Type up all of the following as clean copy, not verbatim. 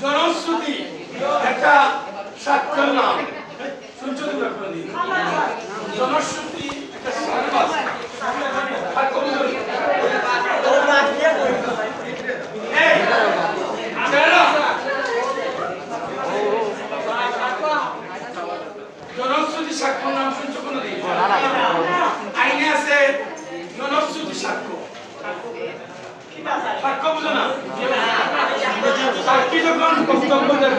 জনশ্রুতি একটা সাক্ষর নাম শুনছো তো জনশ্রুতি একটা জনশ্রুতি সাক্ষর নাম শুনছো কোনদিন? আইনে আছে জনশ্রুতি সাক্ষ্য। সাক্ষ্য বুঝো না? সাক্ষী যখন বক্তব্য দেয়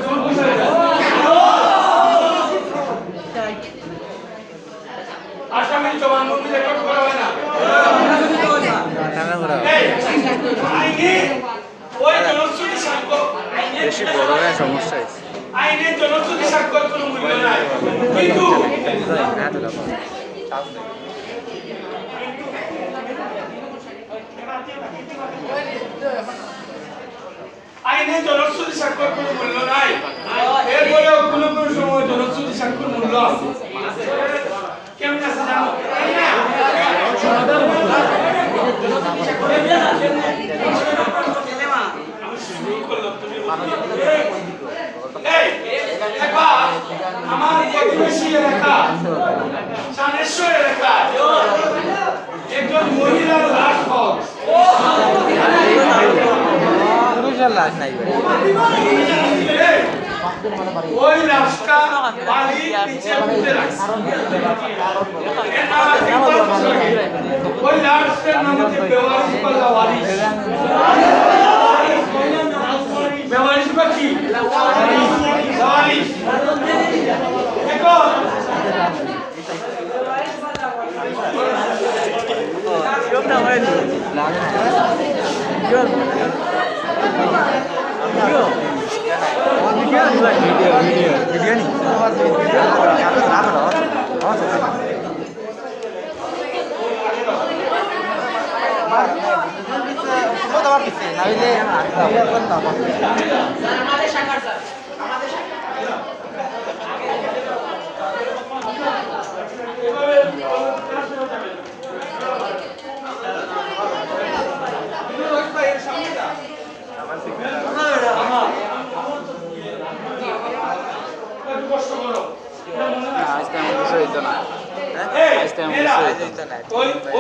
আসামির জবানবন্দি রেকর্ড করা হয় না। আইনে ওই জনশ্রুতি সাক্ষ্য বেশি বড় হয়ে সমস্যা হয়েছে। আইনে জনশ্রুতি সাক্ষ্যের কোনো মূল্য নাই, কিন্তু আইনে জনশ্রুতি সাক্ষ্যের কোনো মূল্য নাই। এরপরেও কোনো কোনো সময় জনশ্রুতি সাক্ষ্যের মূল্য আছে। কেমন আছে জানো? আমার প্রতিবেশী এলাকা সানেশ্বর এলাকা একজন মহিলার লাশ লাশ নাই ওই লাশটা বাড়ির নিচে পুঁতে রাখছে। ওই লাশটার নাম হচ্ছে বেওয়ারিশ বা লাওয়ারিশ। বেওয়ারিশ বা কি? লাওয়ারিশ। এখন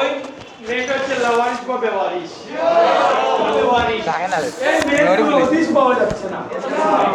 ওই মেয়েটা হচ্ছে লাওয়ারিশ বা বেওয়ারিশ। এই মেয়ের কোনো হদিস পাওয়া যাচ্ছে না।